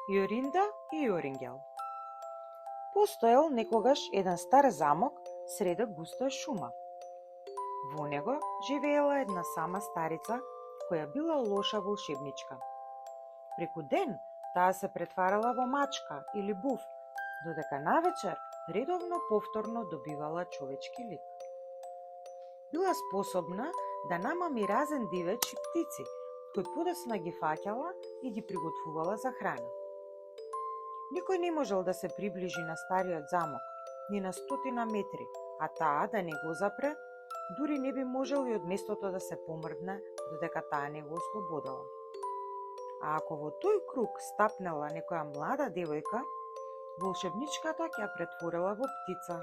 Јоринда и Јорингел. Постоел некогаш еден стар замок среде густа шума. Во него живеела една сама старица која била лоша волшебничка. Преку ден таа се претварала во мачка или був, додека навечер редовно повторно добивала човечки лик. Била способна да намами разен дивеч и птици, кои подоцна ги фаќала и ги приготвувала за храна. Никој не можел да се приближи на стариот замок, ни на 100 метри, а таа да не го запре, дури не би можел и од местото да се помрдне, додека таа не го ослободила. А ако во тој круг стапнела некоја млада девојка, волшебничката ќе ја претворила во птица,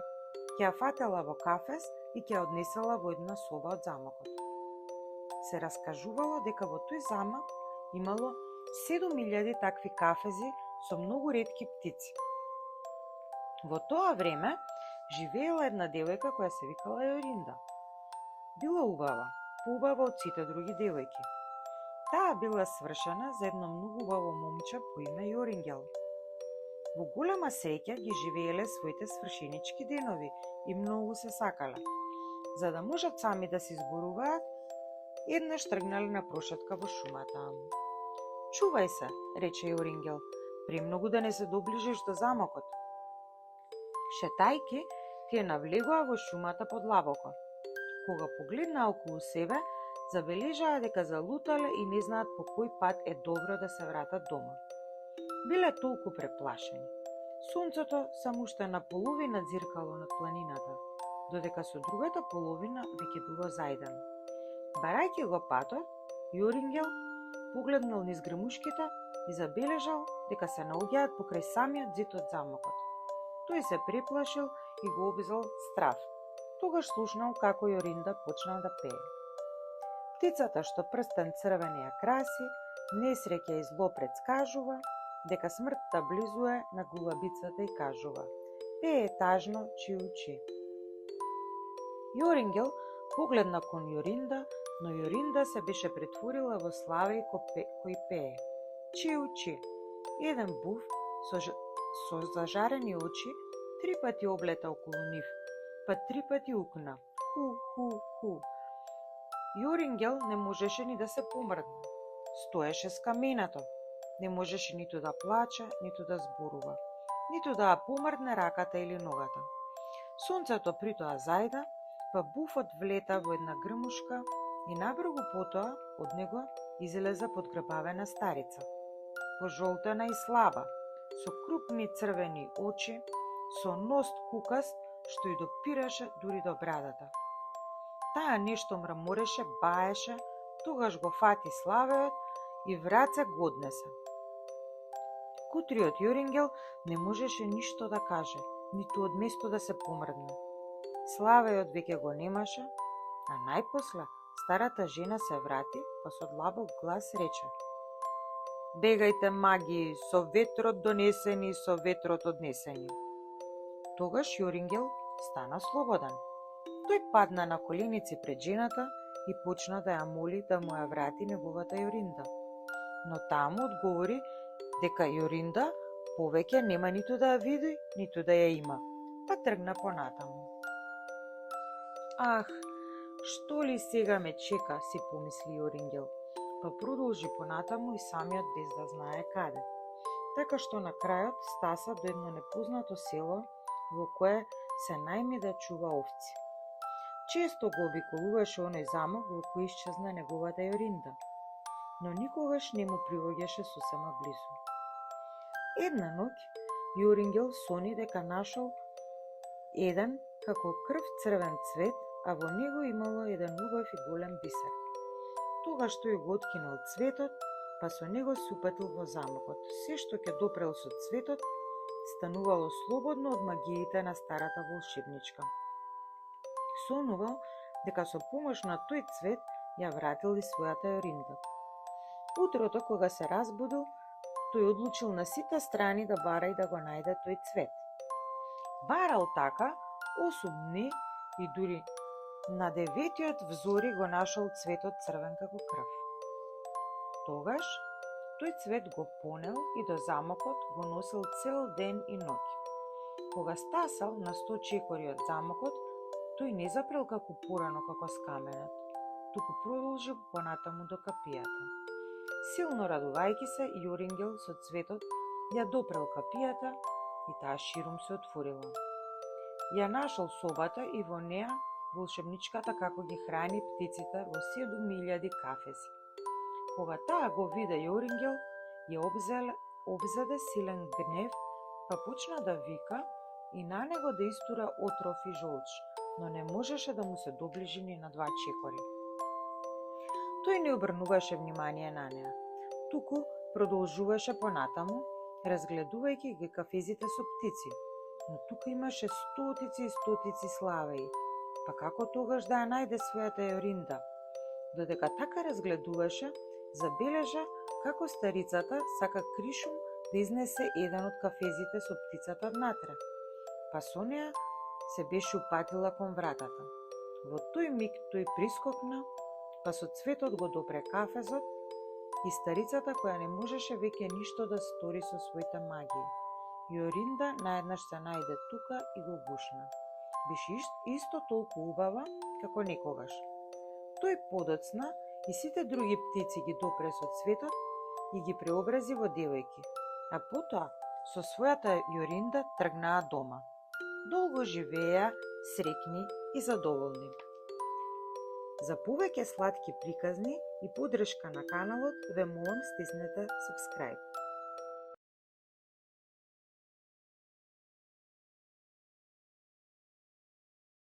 ќе ја фатела во кафес и ќе ја однесела во една соба од замокот. Се раскажувало дека во тој замок имало 7000 такви кафези со многу ретки птици. Во тоа време живеела една девојка која се викала Јоринда. Била убава, поубава од сите други девојки. Таа била свршена за едно многу убаво момче по име Јорингел. Во голема среќа ги живееле своите свршенички денови и многу се сакале. За да можат сами да се изборуваат, еднаш тргнале на прошетка во шумата. "Чувај се," рече Јорингел, "премногу да не се доближиш до замокот." Шетајки, тие навлегоа во шумата подлабоко. Кога погледнаа околу себе, забележаа дека залутале и не знаат по кој пат е добро да се вратат дома. Биле толку преплашени. Сонцето само уште на половина ѕиркало над планината, додека со другата половина веќе било зајдено. Барајќи го патот, Јорингел погледнал низ грмушките и забележал дека се наоѓаат покрај самиот зид од замокот. Тој се преплашил и го обзел страв. Тогаш слушнал како Јоринда почнал да пее. Птицата што прстен црвен ја краси, несреќа и зло предскажува, дека смртта близуе на гулабицата и кажува: "Пее тажно, чи учи." Јорингел погледна кон Јоринда, но Јоринда се беше претворила во славеј кој пее. Чи учи. Еден був со зажарени очи 3 пати облета околу нив, па 3 пати укна: "Ху, ху, ху." Јорингел не можеше ни да се помрдне. Стоеше скаменато. Не можеше ниту да плаче, ниту да зборува, ниту да ја помрдне раката или ногата. Сонцето притоа зајда, па буфот влета во една грмушка и набрзо потоа од него излезе подгрбавена старица. Пожолтена и слаба, со крупни црвени очи, со нос кукаст што ја допираше дури до брадата. Таа нешто мрамореше, баеше, тогаш го фати славеот и враце го однесе. Кутриот Јорингел не можеше ништо да каже, ниту од место да се помрдне. Славеот веќе го немаше, а најпосле старата жена се врати, па со длабок глас рече: "Бегајте, маги, со ветрот донесени, со ветрот однесени." Тогаш Јорингел стана слободен. Тој падна на коленици пред жената и почна да ја моли да му ја врати неговата Јоринда. Но таа му одговори дека Јоринда повеќе нема ниту да ја види, ниту да ја има, па тргна понатаму. "Ах, што ли сега ме чека," си помисли Јорингел, па продолжи понатаму и самиот без да знае каде. Така што на крајот стаса до едно непознато село во кое се најми да чува овци. Често го обиколуваше оној замок во кој исчезна неговата Јоринда, но никогаш не му привоѓаше сосема близу. Една ноќ Јорингел сони дека нашол еден како крв црвен цвет, а во него имало еден убав и голем бисер. Тогаш тој го откинал цветот, па со него се упатил во замокот. Се што ќе допрел со цветот, станувало слободно од магиите на старата волшебничка. Сонувал дека со помош на тој цвет ја вратил и својата Јоринда. Утрото, кога се разбудил, тој одлучил на сите страни да бара и да го најде тој цвет. Барал така 8 дни и дури на 9-тиот взори го нашол цветот црвен како крв. Тогаш тој цвет го понел и до замокот го носил цел ден и ноќ. Кога стасал на 100 чекори од замокот, тој не запрел како порано како скаменет, туку продолжил понатаму до капијата. Силно радувајќи се, Јорингел со цветот ја допрел капијата и таа ширум се отворила. Ја нашол собата и во неа волшебничката како ги храни птиците во 7000 кафези. Кога таа го виде Јорингел, ја обзеде силен гнев, па почна да вика и на него да истура отров и жолч, но не можеше да му се доближи ни на 2 чекори. Тој не обрнуваше внимание на неа, туку продолжуваше понатаму, разгледувајќи ги кафезите со птици, но тука имаше стотици и стотици славеи, па како тогаш да ја најде својата Јоринда? Додека така разгледуваше, забележа како старицата сака кришум да изнесе еден од кафезите со птицата внатре, па со неа се беше упатила кон вратата. Во тој миг тој прискокна, па со цветот го допре кафезот и старицата која не можеше веќе ништо да стори со своите магии. Јоринда наеднаш се најде тука и го гушна. Беше исто толку убава како некогаш. Тој подоцна и сите други птици ги допре со цветот и ги преобрази во девојки, а потоа со својата Јоринда тргнаа дома. Долго живееа, среќни и задоволни. За повеќе сладки приказни и поддршка на каналот, ве молам стиснете subscribe.